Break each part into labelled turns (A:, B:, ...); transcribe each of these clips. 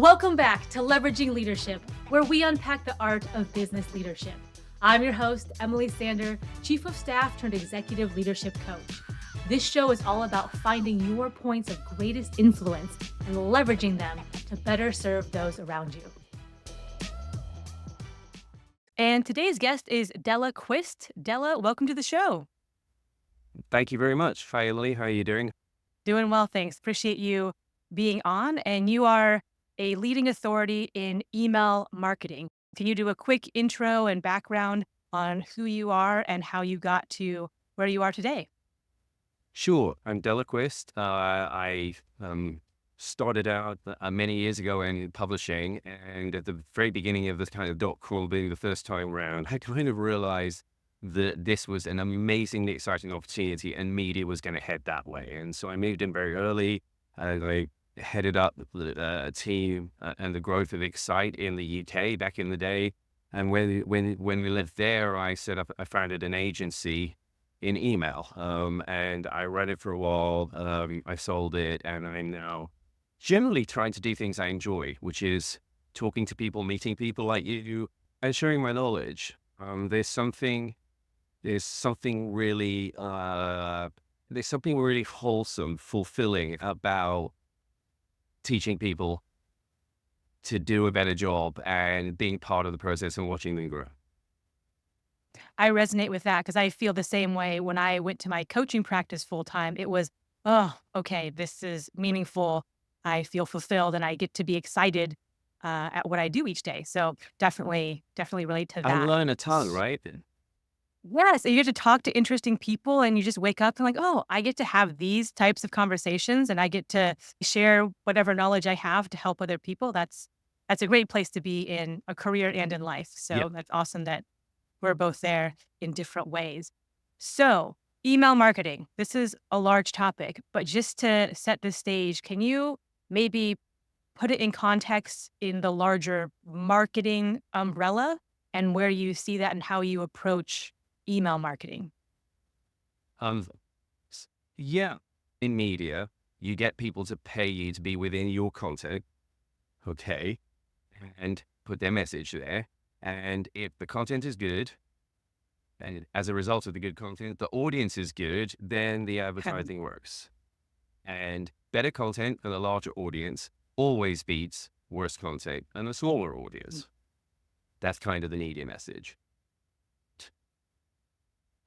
A: Welcome back to Leveraging Leadership, where we unpack the art of business leadership. I'm your host, Emily Sander, Chief of Staff turned Executive Leadership Coach. This show is all about finding your points of greatest influence and leveraging them to better serve those around you. And today's guest is Dela Quist. Dela, welcome to the show.
B: Thank you very much. Hi, Emily. How are you doing?
A: Doing well, thanks. Appreciate you being on. And you are a leading authority in email marketing. Can you do a quick intro and background on who you are and how you got to where you are today?
B: Sure. I'm Dela Quist. I started out many years ago in publishing, and at the very beginning of this kind of .com being the first time around, I kind of realized that this was an amazingly exciting opportunity and media was going to head that way. And so I moved in very early. I headed up the team and the growth of Excite in the UK back in the day. And when we lived there, I founded an agency in email, and I ran it for a while. I sold it, and I'm now generally trying to do things I enjoy, which is talking to people, meeting people like you, and sharing my knowledge. There's something really wholesome, fulfilling about teaching people to do a better job and being part of the process and watching them grow.
A: I resonate with that because I feel the same way. When I went to my coaching practice full time, it was, oh, okay, this is meaningful. I feel fulfilled and I get to be excited at what I do each day. So definitely relate to
B: I
A: that.
B: learn a ton, right?
A: Yes, and you get to talk to interesting people and you just wake up and like, oh, I get to have these types of conversations and I get to share whatever knowledge I have to help other people. That's a great place to be in a career and in life.
B: Yeah.
A: So that's awesome that we're both there in different ways. So email marketing, this is a large topic, but just to set the stage, can you maybe put it in context in the larger marketing umbrella and where you see that and how you approach email marketing?
B: Um, yeah. In media, you get people to pay you to be within your content, okay, and put their message there. And if the content is good, and as a result of the good content, the audience is good, then the advertising works. And better content and a larger audience always beats worse content and a smaller audience. That's kind of the media message.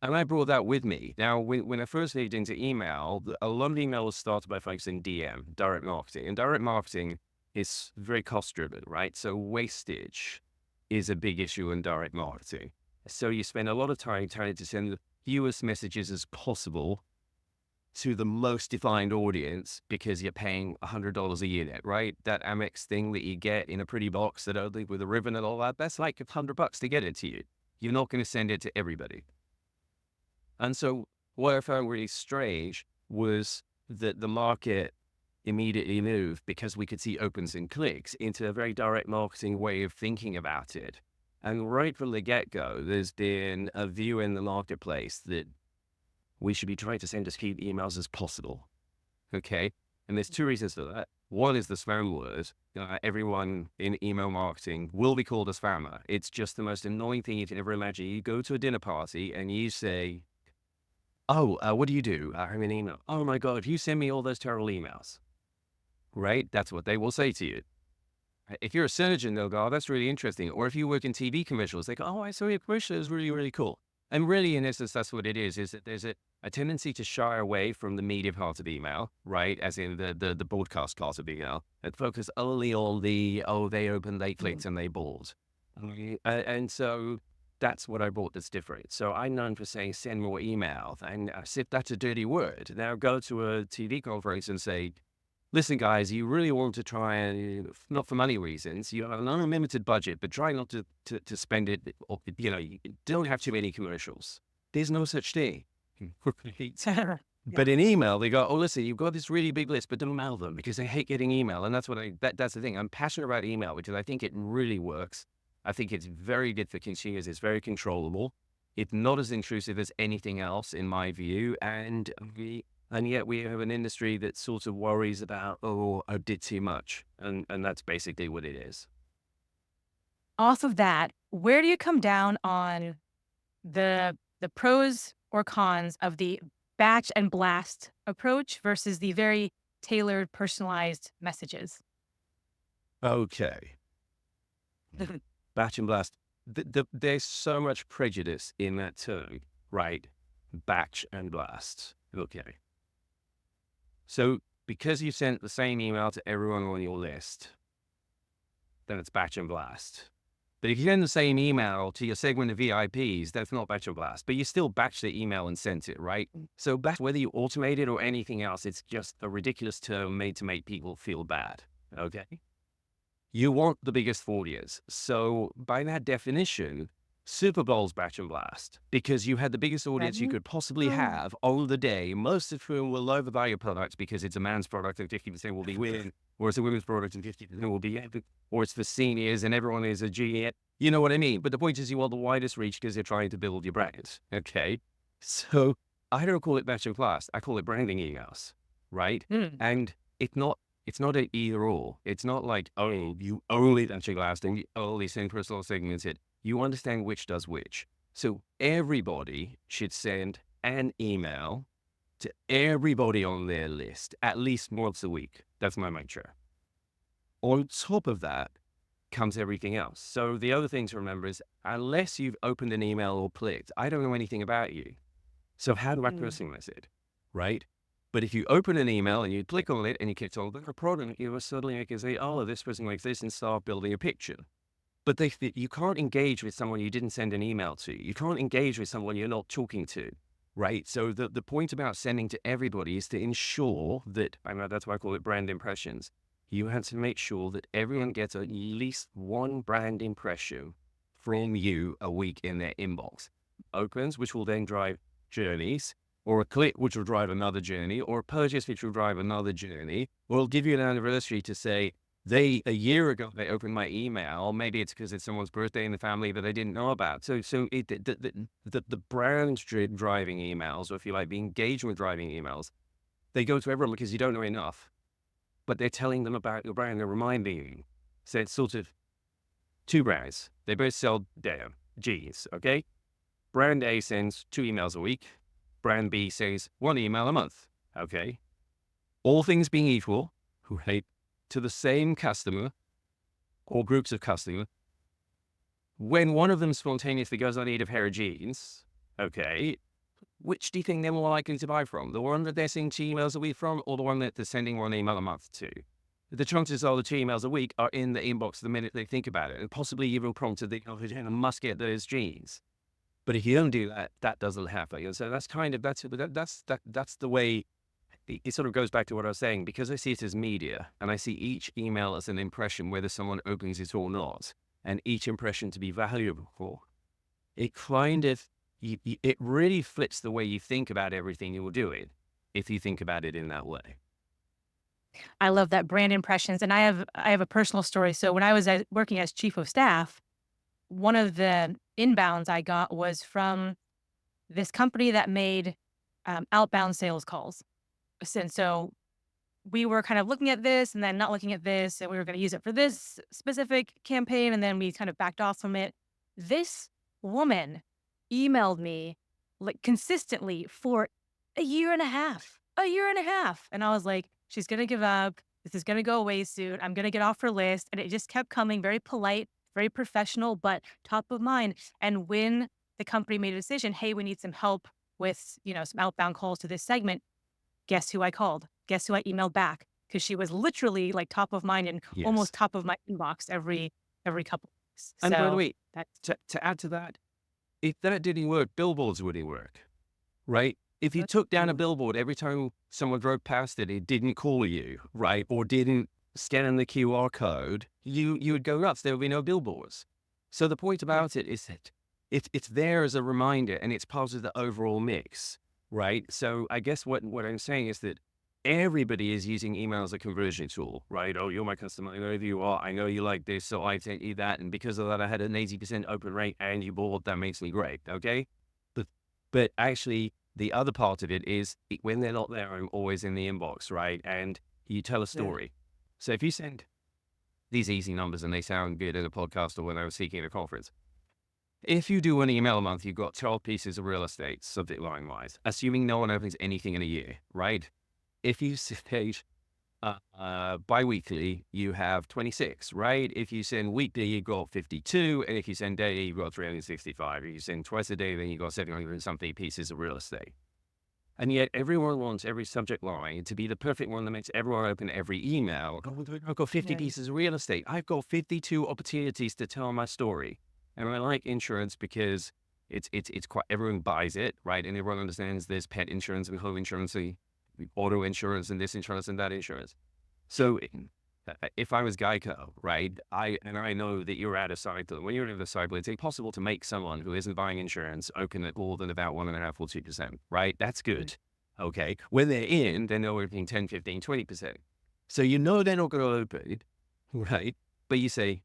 B: And I brought that with me. Now, when I first moved into email, a lot of email was started by folks in DM, direct marketing. And direct marketing is very cost-driven, right? So wastage is a big issue in direct marketing. So you spend a lot of time trying to send the fewest messages as possible to the most defined audience because you're paying $100 a unit, right? That Amex thing that you get in a pretty box that only with a ribbon and all that, that's like $100 to get it to you. You're not going to send it to everybody. And so what I found really strange was that the market immediately moved because we could see opens and clicks into a very direct marketing way of thinking about it. And right from the get-go, there's been a view in the marketplace that we should be trying to send as few emails as possible. Okay. And there's two reasons for that. One is the spam word. Everyone in email marketing will be called a spammer. It's just the most annoying thing you can ever imagine. You go to a dinner party and you say, oh, what do you do? I'm an email. Oh my God, you send me all those terrible emails. Right? That's what they will say to you. If you're a surgeon, they'll go, oh, that's really interesting. Or if you work in TV commercials, they go, oh, I saw your commercial. It was really, really cool. And really, in essence, that's what it is that there's a tendency to shy away from the media part of email, right? As in the broadcast part of email, and focus only on the, oh, they opened, they clicked, and they bought. And so that's what I brought that's different. So I'm known for saying, send more email. And as if that's a dirty word. Now go to a TV conference and say, listen, guys, you really want to try and, not for money reasons, you have an unlimited budget, but try not to spend it, or, you don't have too many commercials. There's no such thing. But in email, they go, oh, listen, you've got this really big list, but don't mail them because I hate getting email. And that's that's the thing. I'm passionate about email because I think it really works. I think it's very good for consumers. It's very controllable. It's not as intrusive as anything else in my view. And And yet we have an industry that sort of worries about, oh, I did too much. And that's basically what it is.
A: Off of that, where do you come down on the pros or cons of the batch and blast approach versus the very tailored, personalized messages?
B: Okay. Batch and blast. There's so much prejudice in that term, right? Batch and blast. Okay. So because you sent the same email to everyone on your list, then it's batch and blast. But if you send the same email to your segment of VIPs, that's not batch and blast. But you still batch the email and sent it, right? So batch, whether you automate it or anything else, it's just a ridiculous term made to make people feel bad. Okay. You want the biggest audience. So by that definition, Super Bowl's batch and blast because you had the biggest audience you
A: Right?
B: could possibly
A: Oh.
B: have on the day, most of whom will overbuy your product because it's a man's product and 50% will be women, or it's a women's product and 50% will be, or it's for seniors and everyone is a G. You know what I mean? But the point is you want the widest reach because you're trying to build your brand. Okay. So I don't call it batch and blast. I call it branding emails, right?
A: Mm.
B: And it's not an either or. It's not like, oh, you only batch and blast and you only send personal segmented. You understand which does which. So everybody should send an email to everybody on their list at least once a week. That's my mantra. On top of that comes everything else. So the other thing to remember is unless you've opened an email or clicked, I don't know anything about you. So how do I
A: Mm.
B: personalize it? Right? But if you open an email and you click on it and you click on the product, you will suddenly can say, oh, this person likes this and start building a picture. But you can't engage with someone you didn't send an email to. You can't engage with someone you're not talking to, right? So the point about sending to everybody is to ensure that, I know that's why I call it brand impressions. You have to make sure that everyone gets at least one brand impression from you a week in their inbox. Opens, which will then drive journeys, or a click, which will drive another journey, or a purchase, which will drive another journey, or it'll give you an anniversary to say, a year ago, they opened my email. Maybe it's because it's someone's birthday in the family that they didn't know about. So the brand driving emails, or if you like, the engagement driving emails, they go to everyone because you don't know enough, but they're telling them about your brand. They're reminding you. So it's sort of two brands. They both sell jeans, okay? Brand A sends 2 emails a week. Brand B says 1 email a month, okay? All things being equal, right? To the same customer or groups of customers, when one of them spontaneously goes, I need a pair of jeans, okay, which do you think they're more likely to buy from? The one that they're sending 2 emails a week from, or the one that they're sending 1 email a month to? The chances are the 2 emails a week are in the inbox the minute they think about it, and possibly even prompted the, oh, I must get those jeans. But if you don't do that, that doesn't happen. And so that's kind of, that's the way it sort of goes back to what I was saying, because I see it as media and I see each email as an impression, whether someone opens it or not, and each impression to be valuable. It kind of, it really flips the way you think about everything you're doing if you think about it in that way.
A: I love that brand impressions, and I have a personal story. So when I was working as chief of staff, one of the inbounds I got was from this company that made outbound sales calls. And so we were kind of looking at this and then not looking at this, and we were going to use it for this specific campaign, and then we kind of backed off from it. This woman emailed me like consistently for a year and a half. And I was like, she's going to give up. This is going to go away soon. I'm going to get off her list. And it just kept coming, very polite, very professional, but top of mind. And when the company made a decision, hey, we need some help with, some outbound calls to this segment, guess who I called? Guess who I emailed back? Because she was literally like top of mind and
B: Yes.
A: almost top of my inbox every couple weeks.
B: And by the
A: So
B: way,
A: that's
B: to add to that, if that didn't work, billboards wouldn't work, right? If you
A: good.
B: took down a billboard every time someone drove past it, it didn't call you, right? Or didn't scan the QR code, you would go nuts. There would be no billboards. So the point
A: Yeah.
B: about it is that it's there as a reminder and it's part of the overall mix, right? So I guess what I'm saying is that everybody is using email as a conversion tool, right? Oh, you're my customer. I know who you are. I know you like this. So I sent you that. And because of that, I had an 80% open rate and you bought. That makes me great. Okay. But actually, the other part of it is when they're not there, I'm always in the inbox, right? And you tell a
A: Yeah.
B: story. So if you send these easy numbers and they sound good in a podcast or when I was speaking at a conference, if you do an email a month, you've got 12 pieces of real estate, subject line wise, assuming no one opens anything in a year, right? If you say bi-weekly, you have 26, right? If you send weekly, you've got 52. And if you send daily, you've got 365. If you send twice a day, then you've got 700 and something pieces of real estate. And yet everyone wants every subject line to be the perfect one that makes everyone open every email. Oh, I've got 50
A: Yeah.
B: pieces of real estate. I've got 52 opportunities to tell my story. And I like insurance because it's quite, everyone buys it, right? And everyone understands there's pet insurance and home insurance, and auto insurance and this insurance and that insurance. So if I was Geico, right, I know that you're at a cycle. When you're at a cycle, it's impossible to make someone who isn't buying insurance open at more than about 1.5 or 2%, right? That's good. Okay. When they're in, then they're opening 10, 15, 20%. So you know they're not going to open, right? But you say,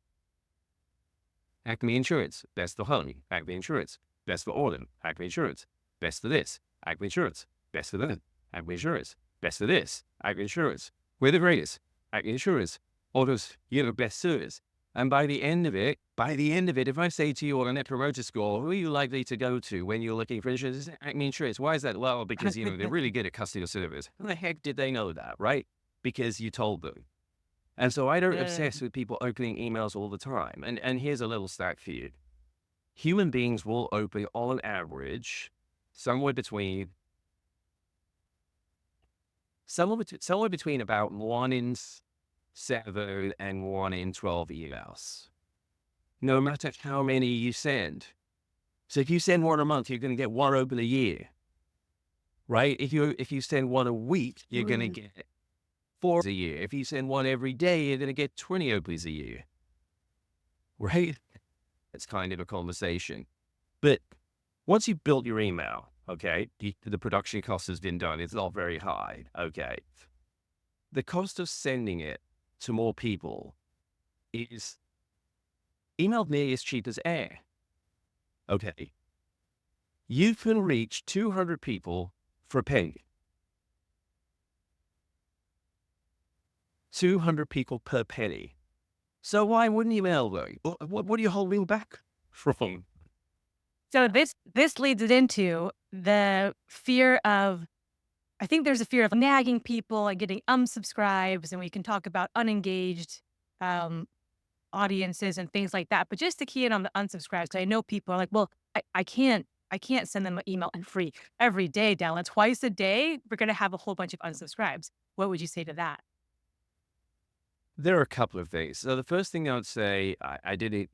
B: Acme Insurance, best for home. Acme Insurance, best for autumn. Acme Insurance, best for this. Acme Insurance, best for that. Acme Insurance, best for this. Acme Insurance, we're the greatest. Acme Insurance, autos, best service. And by the end of it, if I say to you on a net promoter score, who are you likely to go to when you're looking for insurance? It's Acme Insurance. Why is that? Well, because, they're really good at customer service. How the heck did they know that, right? Because you told them. And so I don't
A: Yeah.
B: obsess with people opening emails all the time. And here's a little stat for you. Human beings will open, on average, somewhere between about 1 in 7 and 1 in 12 emails, no matter how many you send. So if you send one a month, you're going to get one open a year, right? If you send one a week, you're going to get 4 a year. If you send one every day, you're going to get 20 opens a year, right? It's kind of a conversation. But once you've built your email, okay, the production cost has been done. It's not very high, okay. The cost of sending it to more people is email nearly as cheap as air, okay. You can reach 200 people for a penny. 200 people per penny. So why wouldn't you mail though? What are you holding back from?
A: So this leads it into the fear of, I think there's a fear of nagging people and getting unsubscribes, and we can talk about unengaged audiences and things like that. But just to key in on the unsubscribes, 'cause I know people are like, well, I can't send them an email and free every day, Della. Twice a day, we're gonna have a whole bunch of unsubscribes. What would you say to that?
B: There are a couple of things. So the first thing I would say, I didn't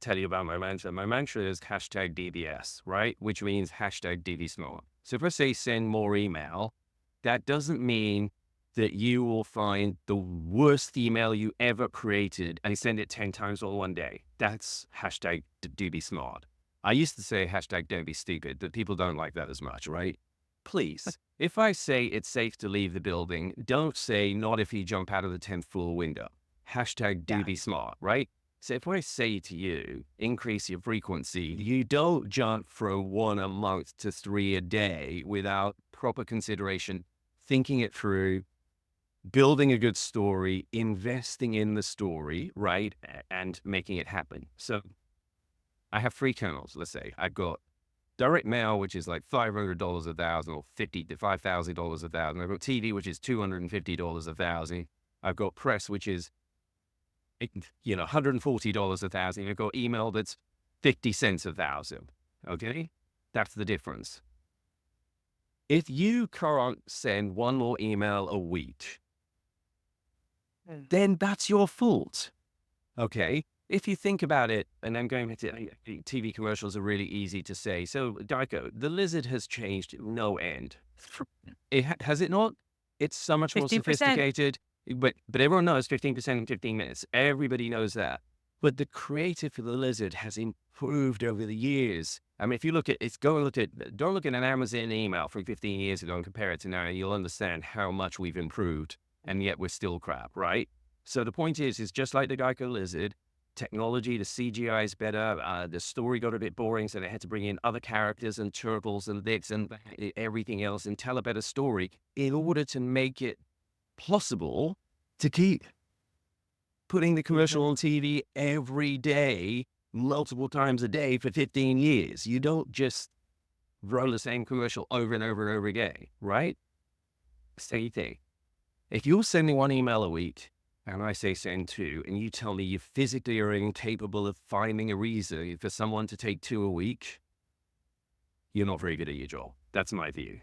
B: tell you about my mantra. My mantra is hashtag DBS, right? Which means hashtag DBSmart. So if I say send more email, that doesn't mean that you will find the worst email you ever created and send it 10 times all one day. That's hashtag DBSmart. I used to say hashtag don't be stupid, but people don't like that as much, right? Please, if I say it's safe to leave the building, don't say not if you jump out of the 10th floor window. Hashtag do
A: Yeah.
B: be smart, right? So if I say to you, increase your frequency, you don't jump from 1 a month to 3 a day without proper consideration, thinking it through, building a good story, investing in the story, right? And making it happen. So I have 3 channels, let's say. I've got direct mail, which is like $500 a thousand or $50 to $5,000 a thousand. I've got TV, which is $250 a thousand. I've got press, which is, $140 a thousand. I've got email that's 50 cents a thousand. Okay. That's the difference. If you can't send one more email a week, then that's your fault. Okay. If you think about it, and I'm going to TV commercials are really easy to say. So, Geico, the lizard has changed no end. Has it not? It's so much more
A: 15%.
B: sophisticated, but everyone knows 15% in 15 minutes. Everybody knows that. But the creative for the lizard has improved over the years. I mean, if you look at don't look at an Amazon email from 15 years ago and compare it to now, and you'll understand how much we've improved, and yet we're still crap, right? So the point is just like the Geico lizard, technology, the CGI is better. The story got a bit boring, so they had to bring in other characters and turtles and this and that, everything else, and tell a better story in order to make it possible to keep putting the commercial on TV every day, multiple times a day for 15 years. You don't just run the same commercial over and over and over again, right? Same thing. If you're sending one email a week and I say send two, and you tell me you physically are incapable of finding a reason for someone to take two a week, you're not very good at your job. That's my view,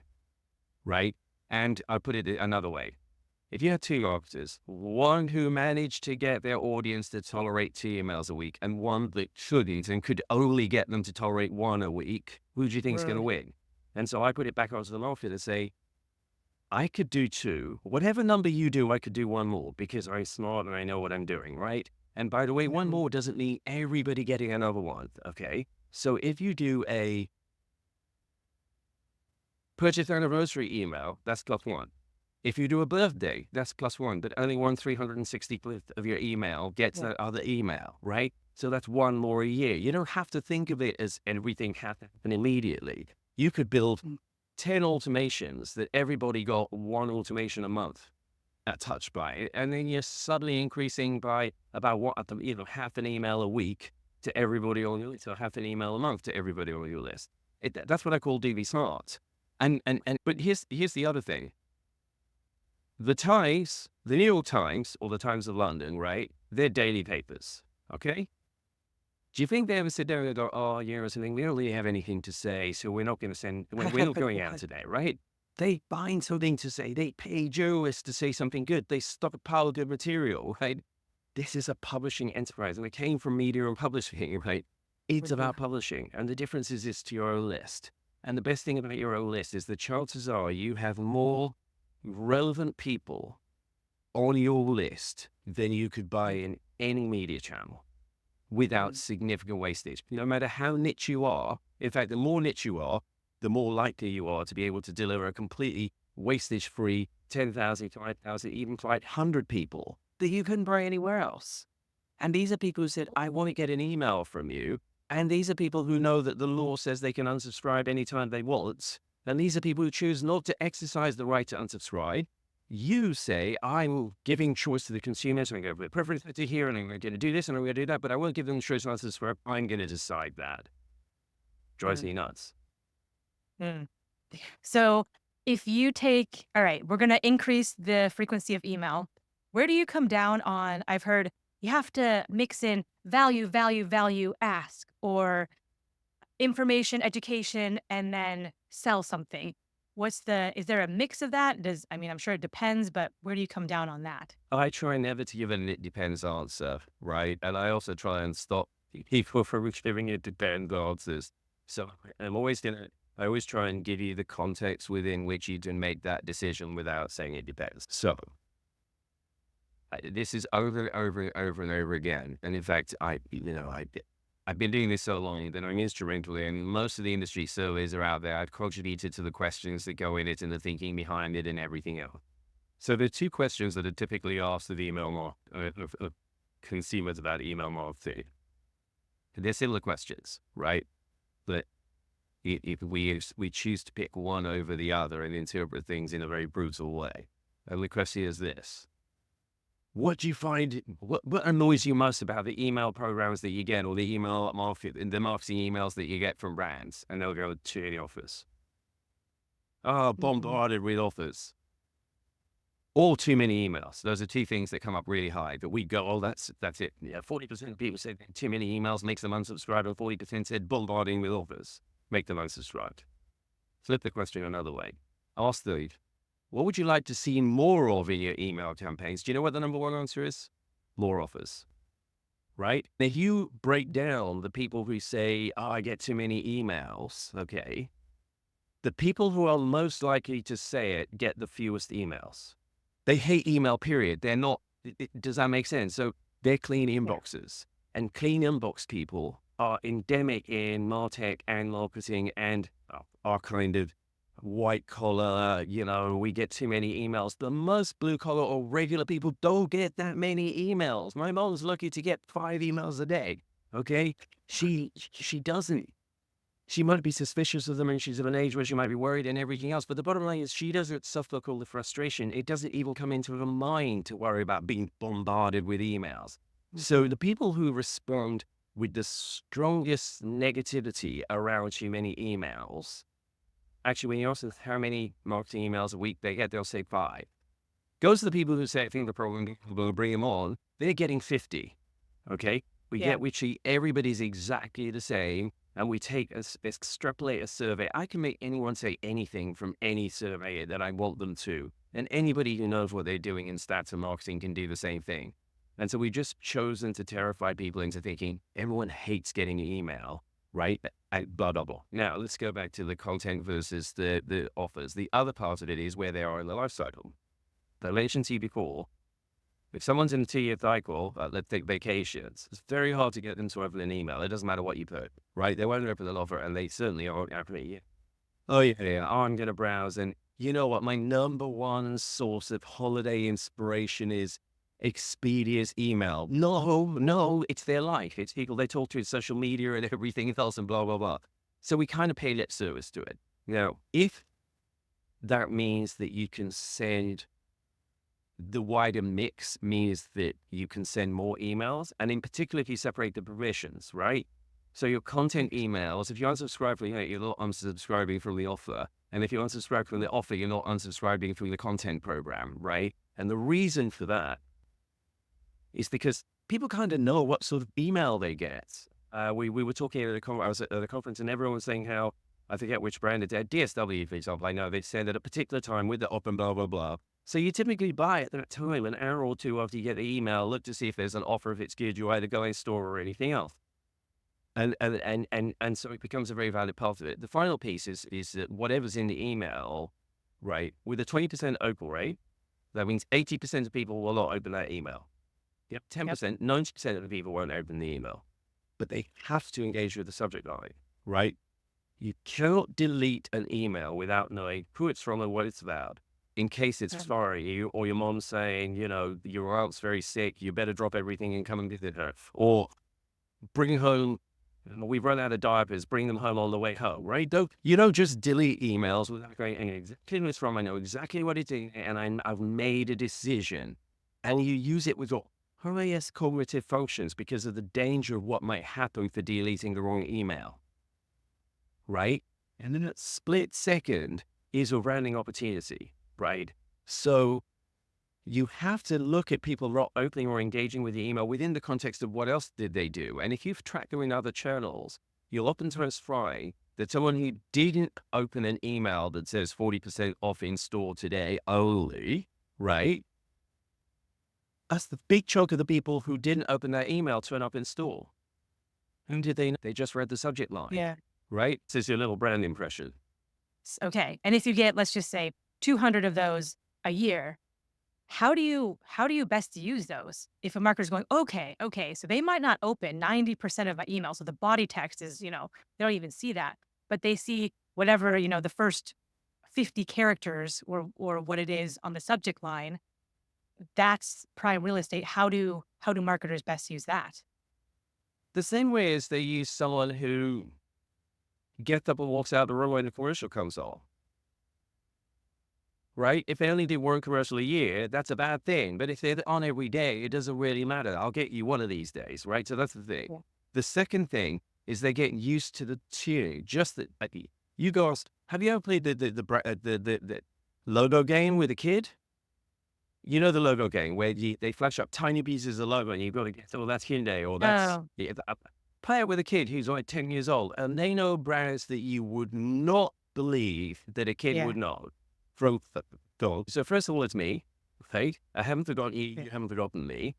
B: right? And I put it another way. If you had two marketers, one who managed to get their audience to tolerate two emails a week and one that shouldn't and could only get them to tolerate one a week, who do you think is going to win? And so I put it back onto the marketer to say, I could do two. Whatever number you do, I could do one more because I'm smart and I know what I'm doing, right? And by the way, one more doesn't mean everybody getting another one, okay? So if you do a purchase anniversary email, that's +1. If you do a birthday, that's +1, but only 1/365th of your email gets that other email, right? So that's one more a year. You don't have to think of it as everything happen immediately. You could build 10 automations that everybody got one automation a month touched by it, and then you're suddenly increasing by about half an email a week to everybody on your list, or half an email a month to everybody on your list. That's what I call DV smart. But here's the other thing. The Times, the New York Times, or the Times of London, right? They're daily papers, okay? Do you think they ever sit there and go, oh, yeah, or something, we don't really have anything to say, so we're not going to send, we're not going out today, right? They find something to say. They pay journalists to say something good. They stockpile good material, right? This is a publishing enterprise, and it came from media and publishing, right? It's about publishing, and the difference is it's to your own list. And the best thing about your own list is the chances are you have more relevant people on your list than you could buy in any media channel without significant wastage. No matter how niche you are, in fact, the more niche you are, the more likely you are to be able to deliver a completely wastage-free 10,000, 5,000, even 500 people that you couldn't buy anywhere else. And these are people who said, I want to get an email from you. And these are people who know that the law says they can unsubscribe anytime they want. And these are people who choose not to exercise the right to unsubscribe. You say, I'm giving choice to the consumers. I'm going to put preference to here, and I'm going to do this, and I'm going to do that, but I won't give them the choice to unsubscribe. I'm going to decide that. Drives me nuts.
A: So if you take, all right, we're going to increase the frequency of email. Where do you come down on? I've heard you have to mix in value, value, value, ask, or information, education, and then sell something. Is there a mix of that? I'm sure it depends, but where do you come down on that?
B: I try never to give an it depends answer, right? And I also try and stop people from giving it depends answers. So I always try and give you the context within which you can make that decision without saying it depends. So this is over and over and over and over again. And in fact, I've been doing this so long that I'm instrumental in most of the industry surveys are out there. I've contributed to the questions that go in it and the thinking behind it and everything else. So there are two questions that are typically asked of of consumers about email marketing. They're similar questions, right? But if we choose to pick one over the other and interpret things in a very brutal way. And the question is this. What do you find, what annoys you most about the email programs that you get, or the marketing emails that you get from brands? And they'll go to the offers. Oh, bombarded with offers. Or too many emails. Those are two things that come up really high that we go, oh, that's it. Yeah, 40% of people said too many emails makes them unsubscribe, and 40% said bombarding with offers make them unsubscribed. Flip the question another way. Ask the, what would you like to see more of in your email campaigns? Do you know what the number one answer is? More offers, right? If you break down the people who say, oh, I get too many emails, okay, the people who are most likely to say it get the fewest emails. They hate email, period. They're not, does that make sense? So they're clean inboxes. And clean inbox people are endemic in MarTech and marketing and are kind of white collar, we get too many emails. The most blue collar or regular people don't get that many emails. My mom's lucky to get 5 emails a day. Okay. She doesn't. She might be suspicious of them and she's of an age where she might be worried and everything else. But the bottom line is she doesn't suffer all the frustration. It doesn't even come into her mind to worry about being bombarded with emails. So the people who respond with the strongest negativity around too many emails, actually, when you ask them how many marketing emails a week they get, they'll say 5. Goes to the people who say, I think the problem will bring them on, they're getting 50. Okay. We
A: Yeah.
B: get everybody's exactly the same. And we extrapolate a survey. I can make anyone say anything from any survey that I want them to. And anybody who knows what they're doing in stats and marketing can do the same thing. And so we've just chosen to terrify people into thinking everyone hates getting an email, right? Blah, blah, blah. Now, let's go back to the content versus the offers. The other part of it is where they are in the life cycle. I mentioned to you before, if someone's in a 2-year cycle, let's take vacations, it's very hard to get them to open an email. It doesn't matter what you put, right? They won't open an offer, and they certainly aren't after a year. Oh, yeah, I'm going to browse. And you know what? My number one source of holiday inspiration is Expedia's email. No, it's their life. It's people they talk to in social media and everything else and blah, blah, blah. So we kind of pay lip service to it. Now, if that means that you can send the wider mix means that you can send more emails. And in particular, if you separate the permissions, right? So your content emails, if you unsubscribe from it, you're not unsubscribing from the offer. And if you unsubscribe from the offer, you're not unsubscribing from the content program, right? And the reason for that is because people kind of know what sort of email they get. We were talking at I was at a conference and everyone was saying how, I forget which brand it's at, DSW, for example, I know they send at a particular time with the offer, blah, blah, blah. So you typically buy at that time, an hour or two after you get the email, look to see if there's an offer, if it's good, you either go in store or anything else. And so it becomes a very valid part of it. The final piece is that whatever's in the email, right, with a 20% open rate, that means 80% of people will not open that email. Yep, 10%, 90% of the people won't open the email, but they have to engage with the subject line, right? You cannot delete an email without knowing who it's from and what it's about. In case it's sorry, or your mom's saying, your aunt's very sick, you better drop everything and come and visit her. Or bring home, we've run out of diapers, bring them home on the way home, right? You don't just delete emails without going, exactly who it's from, I know exactly what it's in, and I've made a decision. And you use it with your highest cognitive functions because of the danger of what might happen for deleting the wrong email, right? And then a split second is a rounding opportunity. Right. So you have to look at people not opening or engaging with the email within the context of what else did they do. And if you've tracked them in other channels, you'll often find that someone who didn't open an email that says 40% off in store today only, right? That's the big chunk of the people who didn't open that email turn up in store. Whom did they know? They just read the subject line.
A: Yeah.
B: Right? This is your little brand impression.
A: Okay. And if you get, let's just say, 200 of those a year, how do you best use those? If a marketer's going, okay, so they might not open 90% of my emails. So the body text is, they don't even see that, but they see whatever, the first 50 characters or what it is on the subject line. That's prime real estate. How do marketers best use that?
B: The same way as they use someone who gets up and walks out the room when the commercial comes on. Right? If they only do one commercial a year, that's a bad thing. But if they're on every day, it doesn't really matter. I'll get you one of these days, right? So that's the thing.
A: Yeah.
B: The second thing is they get used to the tune. Just that you guys, have you ever played the logo game with a kid? You know the logo game where they flash up tiny pieces of logo and you've got to guess, oh, that's Hyundai or that's
A: Oh,
B: play it with a kid who's like 10 years old and they know brands that you would not believe that a kid
A: yeah.
B: would know. From dog. So first of all, it's me, right? I haven't forgotten you,
A: Yeah.
B: you haven't forgotten me.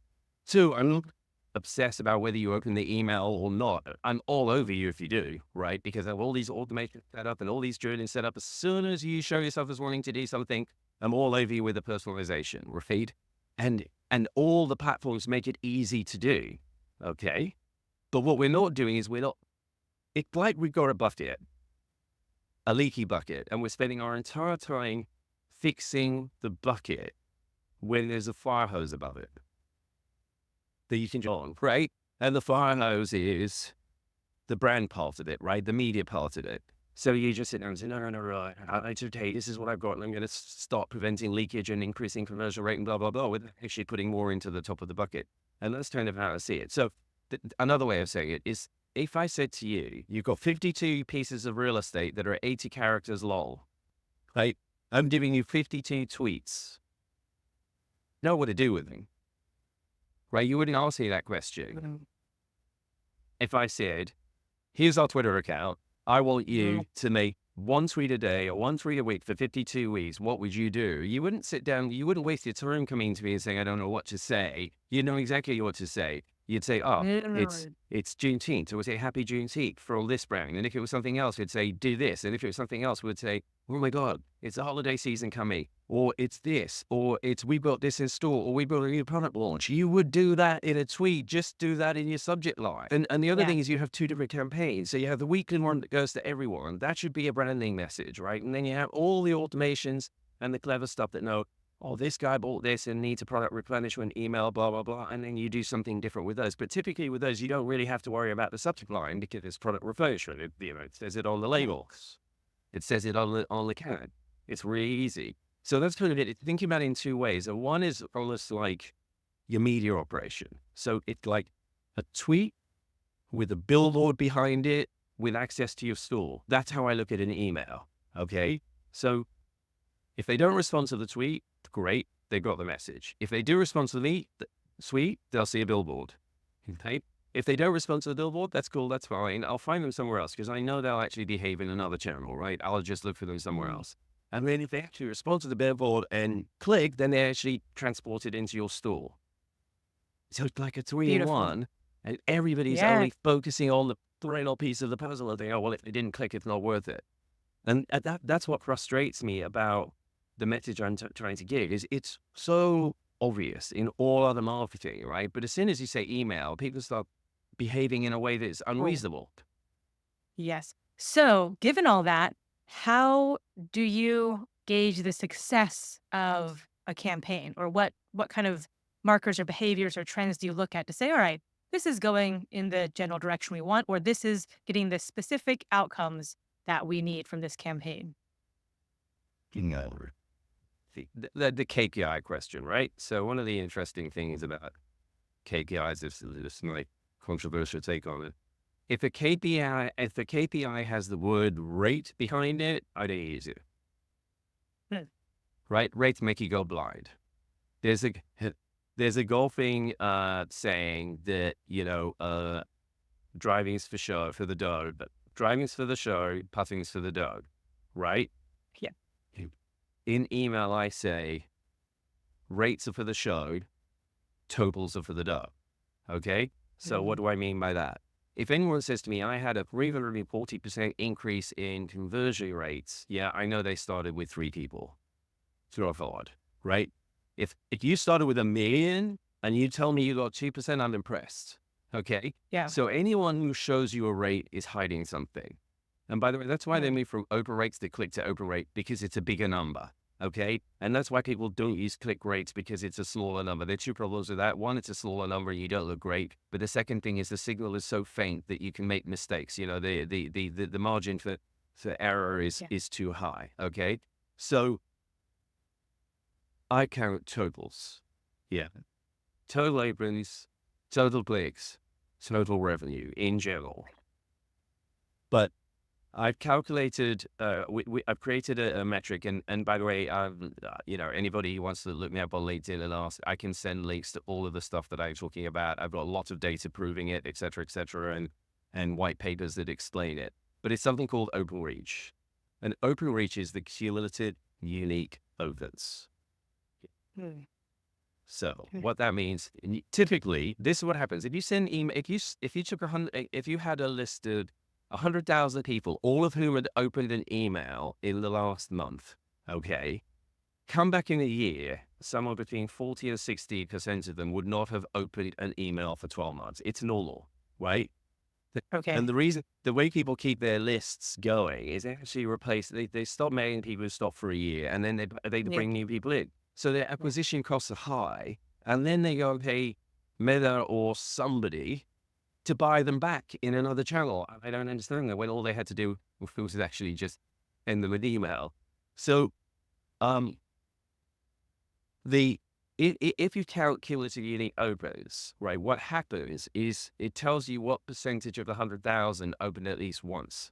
B: Two, I'm not obsessed about whether you open the email or not. I'm all over you if you do, right? Because I have all these automations set up and all these journeys set up. As soon as you show yourself as wanting to do something, I'm all over you with the personalization, right? And all the platforms make it easy to do, okay? But what we're not doing is it's like we've got a bucket. a leaky bucket, and we're spending our entire time fixing the bucket when there's a fire hose above it that you can turn on, right? And the fire hose is the brand part of it, right? The media part of it. So you just sit down and say, no, no, no, right. Today, this is what I've got, and I'm going to start preventing leakage and increasing conversion rate and blah, blah, blah, with actually putting more into the top of the bucket. And that's kind of how I see it. So another way of saying it is, if I said to you, you've got 52 pieces of real estate that are 80 characters long, right? I'm giving you 52 tweets. Know what to do with them, right? You wouldn't ask me that question if I said, here's our Twitter account. I want you to make one tweet a day or one tweet a week for 52 weeks. What would you do? You wouldn't sit down. You wouldn't waste your time coming to me and saying, I don't know what to say. You know exactly what to say. You'd say, oh, it's Juneteenth. So we'd say happy Juneteenth for all this brand. And if it was something else, we'd say, do this. And if it was something else, we'd say, oh my God, it's the holiday season coming. Or it's this. Or it's we got this in store. Or we got a new product launch. You would do that in a tweet. Just do that in your subject line. And the other thing is you have two different campaigns. So you have the weekly one that goes to everyone. That should be a branding message, right? And then you have all the automations and the clever stuff that know, oh, this guy bought this and needs a product replenishment email, blah, blah, blah. And then you do something different with those. But typically with those, you don't really have to worry about the subject line because it's product replenishment. It says it on the labels. It says it on the can. It's really easy. So that's kind of it. Thinking about it in two ways. And one is almost like your media operation. So it's like a tweet with a billboard behind it with access to your store. That's how I look at an email. Okay. So if they don't respond to the tweet, great, they got the message. If they do respond to the tweet, they'll see a billboard. Okay. If they don't respond to the billboard, that's cool, that's fine. I'll find them somewhere else because I know they'll actually behave in another channel, right? I'll just look for them somewhere else. And then if they actually respond to the billboard and click, then they actually transport it into your store. So it's like a three-in-one, and everybody's only focusing on the final piece of the puzzle and they, oh, well, if they didn't click, it's not worth it. And that's what frustrates me about the message I'm trying to give is it's so obvious in all other marketing, right? But as soon as you say email, people start behaving in a way that is unreasonable.
A: Yes. So given all that, how do you gauge the success of a campaign, or what kind of markers or behaviors or trends do you look at to say, all right, this is going in the general direction we want, or this is getting the specific outcomes that we need from this campaign?
B: The KPI question, right? So one of the interesting things about KPIs is this my controversial take on it. If the KPI has the word rate behind it, I don't use it. Right? Rates make you go blind. There's a golfing saying that, driving's for the dog, but driving's for the show, putting's for the dog, right?
A: Yeah.
B: In email, I say rates are for the show, totals are for the dog. Okay? So what do I mean by that? If anyone says to me, I had a 340% increase in conversion rates, yeah, I know they started with 3 people. It's not hard, right? If you started with 1 million and you tell me you got 2%, I'm impressed. Okay?
A: Yeah.
B: So anyone who shows you a rate is hiding something. And by the way, that's why they move from open rates to click to open rate, because it's a bigger number. Okay. And that's why people don't use click rates, because it's a smaller number. There are 2 problems with that. One, it's a smaller number and you don't look great. But the second thing is the signal is so faint that you can make mistakes. The margin for error is too high. Okay. So I count totals. Yeah. Total opens, total clicks, total revenue in general. But I've calculated, I've created a metric, and by the way, anybody who wants to look me up on LinkedIn and ask, I can send links to all of the stuff that I'm talking about. I've got a lot of data proving it, et cetera, and white papers that explain it. But it's something called open reach. And open reach is the cumulative unique opens. So what that means, typically, this is what happens. If you send email, if you had a listed 100,000 people, all of whom had opened an email in the last month, okay, come back in a year, somewhere between 40 and 60% of them would not have opened an email for 12 months. It's normal, right? And
A: Okay.
B: the way people keep their lists going is they actually they stop making people who stop for a year, and then they
A: Yeah.
B: bring new people in. So their
A: Yeah.
B: acquisition costs are high, and then they go and pay Meta or somebody to buy them back in another channel. I don't understand that when all they had to do was actually just send them an email. So um, the if you count cumulative unique opens, right, what happens is it tells you what percentage of the 100,000 opened at least once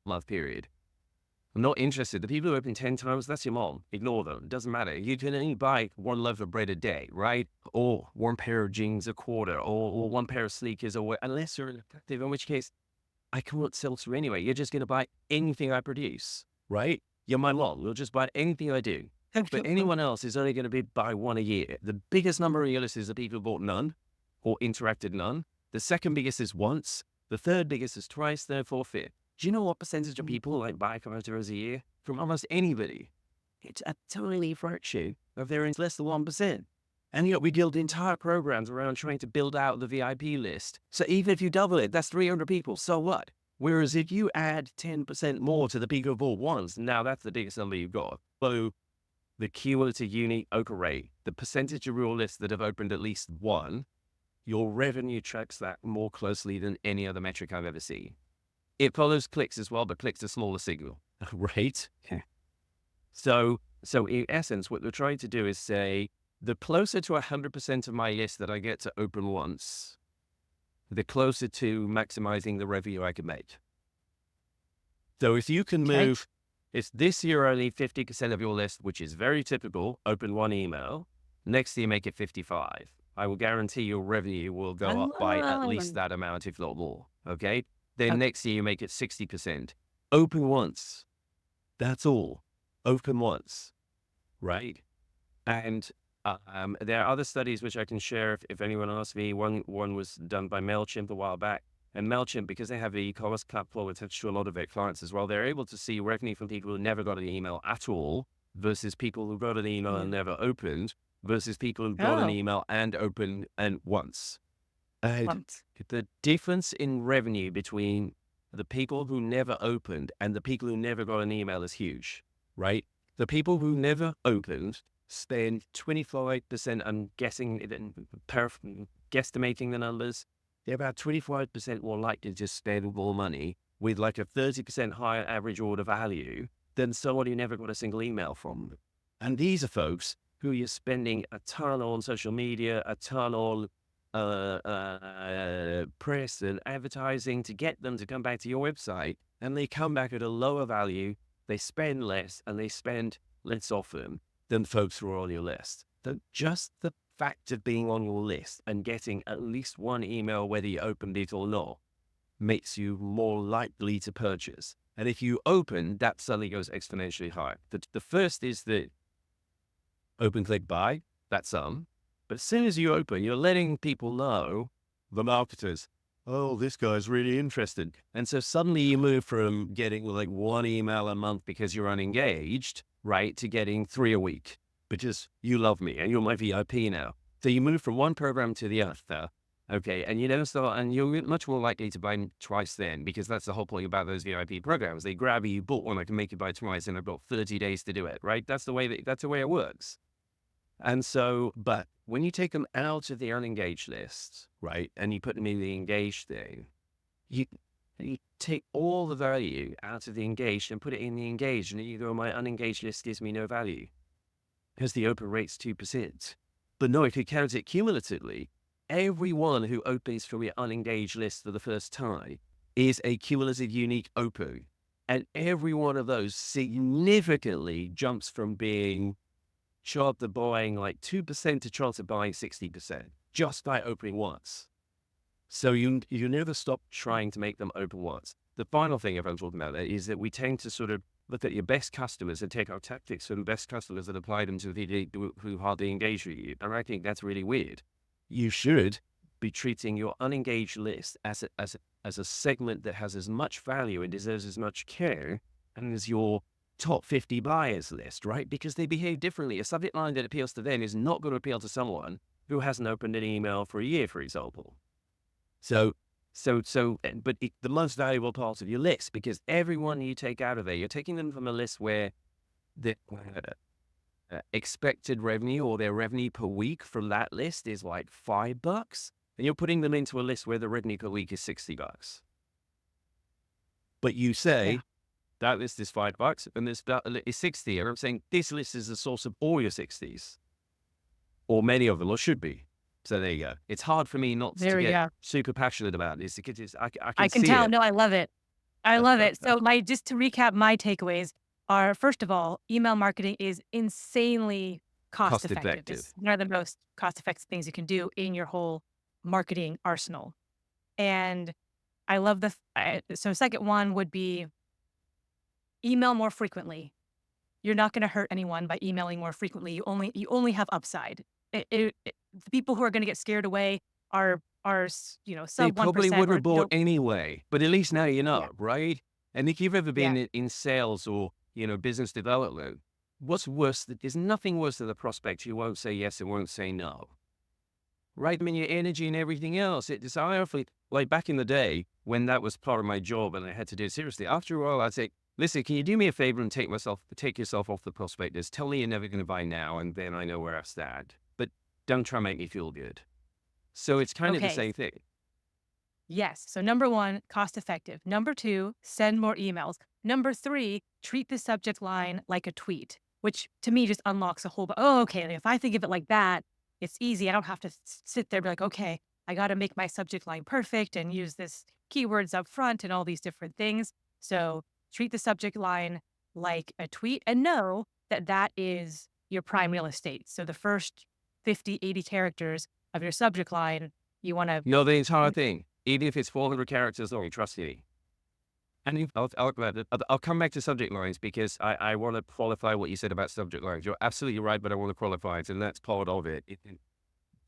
B: month period. I'm not interested. The people who open 10 times, that's your mom. Ignore them. It doesn't matter. You can only buy one loaf of bread a day, right? Or one pair of jeans a quarter, or one pair of sneakers, or unless you're effective, in which case I can't sell to you anyway. You're just going to buy anything I produce, right? You're my mom. You'll just buy anything I do. But anyone else is only going to buy one a year. The biggest number of your list is the people who bought none or interacted none. The second biggest is once. The third biggest is twice, third, fourth, fifth. Do you know what percentage of people like buy photos a year? From almost anybody. It's a tiny fraction of their it's less than 1%. And yet we build entire programs around trying to build out the VIP list. So even if you double it, that's 300 people. So what? Whereas if you add 10% more to the people who bought once, now that's the biggest number you've got. So the cumulative unique open rate, the percentage of your list that have opened at least one, your revenue tracks that more closely than any other metric I've ever seen. It follows clicks as well, but clicks are smaller signal, right? So in essence, what we're trying to do is say, the closer to 100% of my list that I get to open once, the closer to maximizing the revenue I can make. So if you can
A: Okay.
B: move, it's this year only 50% of your list, which is very typical, open one email. Next year, make it 55. I will guarantee your revenue will go up by at least
A: Oh,
B: that amount, if not more. Okay. Then
A: okay.
B: next year, you make it 60%. Open once. That's all. Open once. Right. And there are other studies which I can share if anyone asks me. One was done by MailChimp a while back. And MailChimp, because they have the e-commerce platform attached to a lot of their clients as well, they're able to see revenue from people who never got an email at all versus people who got an email
A: Yeah.
B: and never opened versus people who got an
A: Oh,
B: email and opened and once. And
A: once.
B: the difference in revenue between the people who never opened and the people who never got an email is huge, right? The people who never opened spend 25%, I'm guessing, guesstimating the numbers, they're about 25% more likely to spend more money with like a 30% higher average order value than someone who never got a single email from them. And these are folks who you're spending a ton on social media, a ton on press and advertising to get them to come back to your website, and they come back at a lower value, they spend less, and they spend less often than folks who are on your list. So just the fact of being on your list and getting at least one email, whether you opened it or not, makes you more likely to purchase. And if you open, that suddenly goes exponentially higher. The first is the open click buy, that's some. But as soon as you open, you're letting people know, the marketers, oh, this guy's really interested. And so suddenly you move from getting like one email a month because you're unengaged, right, to getting 3 a week because you love me and you're my VIP now. So you move from one program to the other. Okay. And you don't start, and you're much more likely to buy twice then, because that's the whole point about those VIP programs. They grab you, bought one, I can make you buy twice, and I've got 30 days to do it, right? That's the way it works. And so, but when you take them out of the unengaged list, right, and you put them in the engaged thing, you you take all the value out of the engaged and put it in the engaged, and you go, my unengaged list gives me no value because the open rate's 2%. But no, if you count it cumulatively, everyone who opens from your unengaged list for the first time is a cumulative unique open. And every one of those significantly jumps from being charter buying like 2% to charter buying 60% just by opening once. So you never stop trying to make them open once. The final thing if I'm talking about that is that we tend to sort of look at your best customers and take our tactics from the best customers and apply them to the people who hardly engage with you. And I think that's really weird. You should be treating your unengaged list as a segment that has as much value and deserves as much care and as your top 50 buyers list, right? Because they behave differently. A subject line that appeals to them is not going to appeal to someone who hasn't opened an email for a year, for example. So The most valuable part of your list, because everyone you take out of there, you're taking them from a list where the expected revenue or their revenue per week from that list is like $5, and you're putting them into a list where the revenue per week is $60. But you
A: Yeah.
B: say that list is $5 and this is 60. And I'm saying this list is the source of all your 60s, or many of them, or should be. So there you go. It's hard for me not to
A: There we
B: get
A: go.
B: super passionate about this because I can
A: I can
B: see
A: tell.
B: it.
A: No, I love it. I love it. So my just to recap, my takeaways are, first of all, email marketing is insanely cost
B: Cost
A: effective.
B: effective.
A: It's one of the most cost effective things you can do in your whole marketing arsenal. And I love so second one would be email more frequently. You're not going to hurt anyone by emailing more frequently. You only have upside. The people who are going to get scared away are
B: They
A: sub
B: probably
A: 1%
B: would
A: or
B: have bought anyway, but at least now you
A: yeah,
B: know, right? And if you've ever
A: yeah.
B: been in sales or, business development, what's worse, there's nothing worse than the prospect who won't say yes and won't say no, right? I mean, your energy and everything else. It's I often, like back in the day when that was part of my job and I had to do it seriously. After a while, I'd say, listen, can you do me a favor and take yourself off the prospect list? Tell me you're never going to buy now, and then I know where I stand. But don't try and make me feel good. So it's kind of the
A: Okay.
B: same thing.
A: Yes. So number one, cost effective. Number two, send more emails. Number three, treat the subject line like a tweet, which to me just unlocks a whole, oh, okay. If I think of it like that, it's easy. I don't have to sit there and be like, okay, I got to make my subject line perfect and use this keywords up front and all these different things. So treat the subject line like a tweet and know that that is your prime real estate. So the first 50, 80 characters of your subject line, you want to,
B: The entire thing, even if it's 400 characters long, trust me. And I'll come back to subject lines because I want to qualify what you said about subject lines. You're absolutely right, but I want to qualify it, and that's part of it.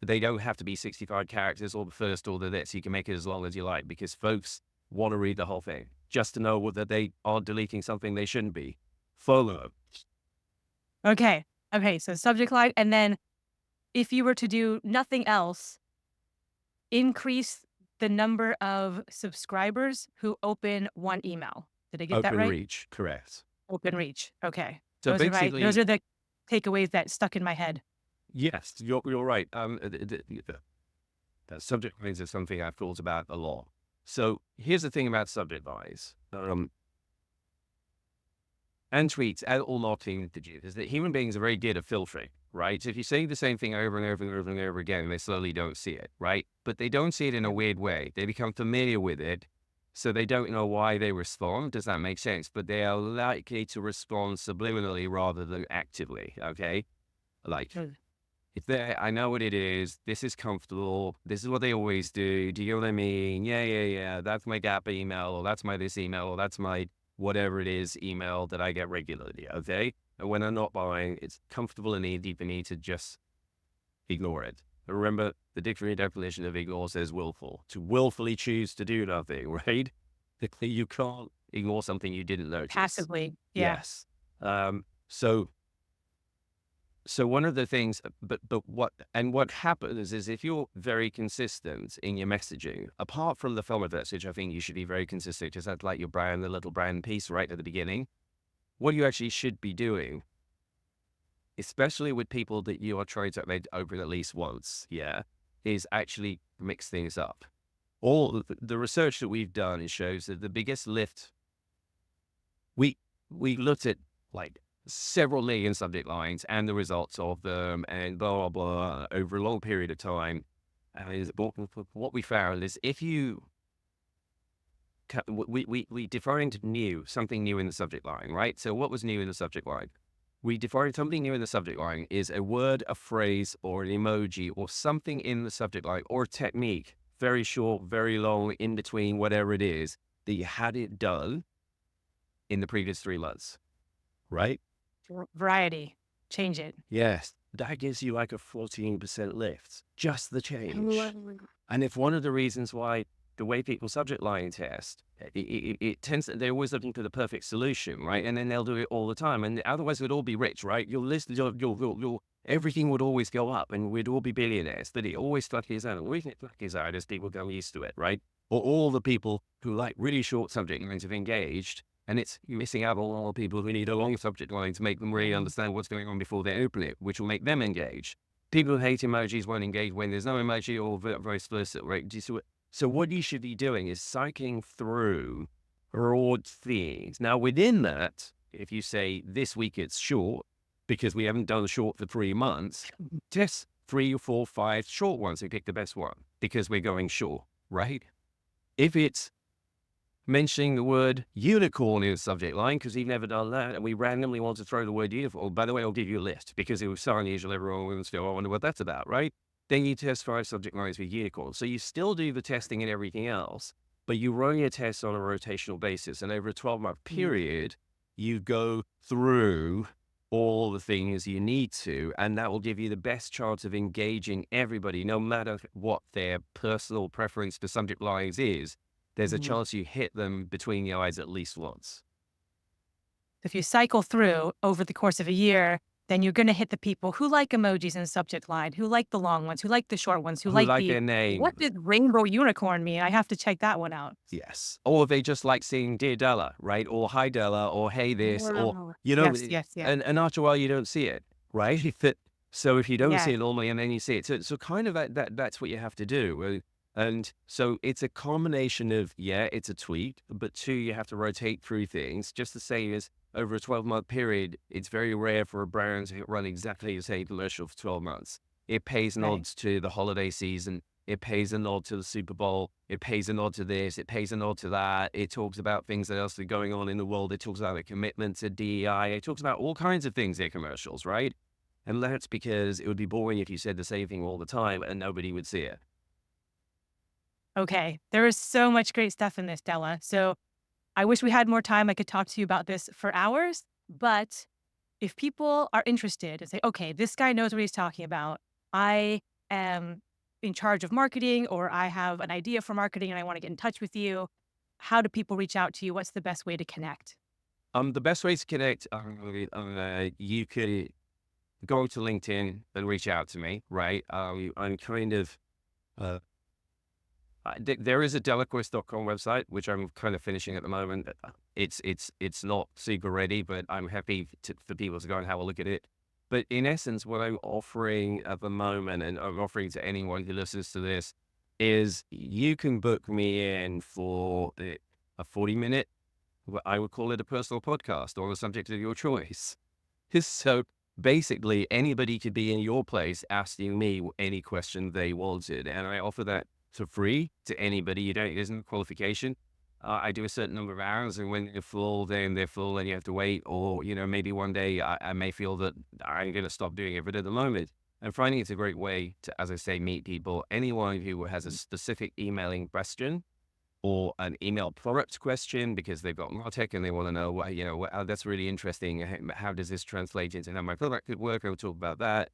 B: They don't have to be 65 characters or the first or the this. You can make it as long as you like because folks want to read the whole thing just to know whether they are deleting something they shouldn't be. Follow.
A: okay. Okay. So subject line. And then if you were to do nothing else, increase the number of subscribers who open one email. Did I get that
B: Open
A: right?
B: reach, correct.
A: Open reach. Okay.
B: So
A: Those
B: basically,
A: are the takeaways that stuck in my head.
B: yes, you're right. That subject lines is something I've thought about a lot. So here's the thing about subject lines. And tweets and all marketing messages is that human beings are very good at filtering, right? So if you say the same thing over and over and over and over again, they slowly don't see it, right? But they don't see it in a
A: Yep.
B: weird way. They become familiar with it, so they don't know why they respond. Does that make sense? But they are likely to respond subliminally rather than actively, okay? Like,
A: Mm.
B: if they, I know what it is. This is comfortable. This is what they always do. Do you know what I mean? Yeah, yeah, yeah. That's my Gap email, or that's my this email, or that's my whatever it is email that I get regularly. Okay. And when I'm not buying, it's comfortable and easy for me to just ignore it. But remember, the dictionary definition of ignore says willful, to willfully choose to do nothing, right? You can't ignore something you didn't notice.
A: Passively. Yeah.
B: Yes. So one of the things, but what happens is if you're very consistent in your messaging, apart from the form of message, I think you should be very consistent because that's like your brand, the little brand piece right at the beginning. What you actually should be doing, especially with people that you are trying to make open at least once, yeah, is actually mix things up. All the research that we've done, it shows that the biggest lift, we looked at like several million subject lines and the results of them and blah, blah, blah over a long period of time. And what we found is if you, we defined something new in the subject line, right? So what was new in the subject line? We defined something new in the subject line is a word, a phrase, or an emoji, or something in the subject line, or a technique, very short, very long, in between, whatever it is, that you had it done in the previous 3 months, right?
A: Variety. Change it.
B: Yes, that gives you like a 14% lift, just the change.
A: Ooh.
B: And if one of the reasons why the way people subject line test, it tends that they're always looking for the perfect solution, right? And then they'll do it all the time. And otherwise we'd all be rich, right? Your list, everything would always go up and we'd all be billionaires. But it always fluctuates out. The reason it fluctuates out is people get used to it, right? or all the people who like really short subject lines have engaged, and it's missing out on all the people who need a long subject line to make them really understand what's going on before they open it, which will make them engage. People who hate emojis won't engage when there's no emoji, or vice versa, right? Do you see what? So what you should be doing is cycling through broad themes. Now, within that, if you say this week it's short, because we haven't done short for 3 months, just 3 or 4, 5 short ones and pick the best one because we're going short, right? If it's mentioning the word unicorn in the subject line, because you've never done that, and we randomly want to throw the word unicorn, by the way, I'll give you a list because it was so unusual, everyone will still, I wonder what that's about, right? Then you test 5 subject lines with unicorn. So you still do the testing and everything else, but you run your tests on a rotational basis. And over a 12-month period, you go through all the things you need to, and that will give you the best chance of engaging everybody, no matter what their personal preference for subject lines is. There's a chance you hit them between the eyes at least once.
A: If you cycle through over the course of a year, then you're going to hit the people who like emojis in subject line, who like the long ones, who like the short ones, who
B: Who
A: like
B: like
A: the
B: their name.
A: what did rainbow unicorn mean? I have to check that one out.
B: Yes. Or they just like seeing Dear Dela, right? Or Hi Dela, or Hey this, or,
A: Oh.
B: you know,
A: Yes, yes, yes.
B: and after a while you don't see it, right? So if you don't see
A: Yes.
B: it normally and then you see it, so kind of that's what you have to do. And so it's a combination of, yeah, it's a tweet, but 2, you have to rotate through things. Just the same as over a 12-month period, it's very rare for a brand to run exactly the same commercial for 12 months. It pays
A: Right.
B: nods to the holiday season. It pays a nod to the Super Bowl. It pays a nod to this. It pays a nod to that. It talks about things that else are going on in the world. It talks about the commitment to DEI. It talks about all kinds of things in commercials, right? And that's because it would be boring if you said the same thing all the time and nobody would see it.
A: Okay. There is so much great stuff in this, Della. So I wish we had more time. I could talk to you about this for hours, but if people are interested and say, okay, this guy knows what he's talking about. I am in charge of marketing, or I have an idea for marketing and I want to get in touch with you. How do people reach out to you? What's the best way to connect?
B: The best way to connect, you could go to LinkedIn and reach out to me, right? I'm kind of, uh, there is a delaquist.com website, which I'm kind of finishing at the moment. It's not super ready, but I'm happy for people to go and have a look at it. But in essence, what I'm offering at the moment, and I'm offering to anyone who listens to this, is you can book me in for a 40-minute, I would call it a personal podcast on a subject of your choice. So basically, anybody could be in your place asking me any question they wanted, and I offer that for free to anybody. It isn't a qualification. I do a certain number of hours, and when they're full, then they're full, and you have to wait. Or, maybe one day I may feel that I'm going to stop doing it. But at the moment, I'm finding it's a great way to, as I say, meet people. Anyone who has a specific emailing question or an email product question because they've got MarTech and they want to know, that's really interesting. How does this translate into how my product could work? I'll talk about that.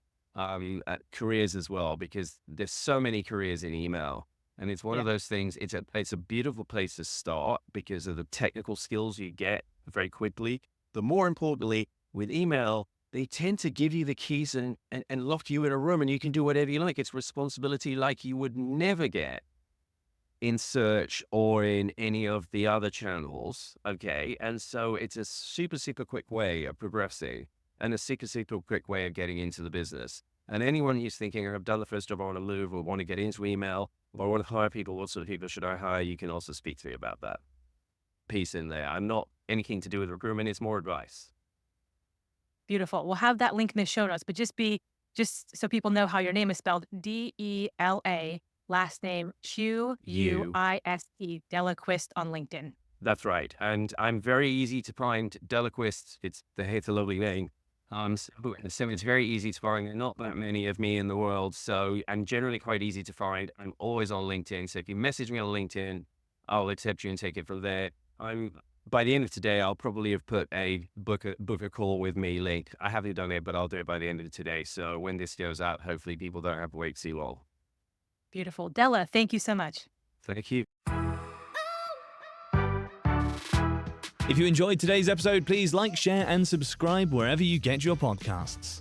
B: Careers as well, because there's so many careers in email. And it's one
A: Yeah.
B: of those things, it's a beautiful place to start because of the technical skills you get very quickly. But more importantly, with email, they tend to give you the keys and lock you in a room and you can do whatever you like. It's responsibility like you would never get in search or in any of the other channels. Okay. And so it's a super, super quick way of progressing and a super, super quick way of getting into the business. And anyone who's thinking, I've done the first job, I want to move or want to get into email or I want to hire people, what sort of people should I hire? You can also speak to me about that piece in there. I'm not anything to do with recruitment. It's more advice.
A: Beautiful. We'll have that link in the show notes, but just so people know how your name is spelled, Dela, last name
B: You.
A: Quist, Della Quist on LinkedIn.
B: That's right. And I'm very easy to find. Delaquist, it's a lovely name. So it's very easy to find. There are not that many of me in the world. So I'm generally quite easy to find. I'm always on LinkedIn. So if you message me on LinkedIn, I'll accept you and take it from there. By the end of today, I'll probably have put a book a call with me link. I haven't done it, but I'll do it by the end of today. So when this goes out, hopefully people don't have to wait too long.
A: Beautiful. Della, thank you so much.
B: Thank you.
C: If you enjoyed today's episode, please like, share, and subscribe wherever you get your podcasts.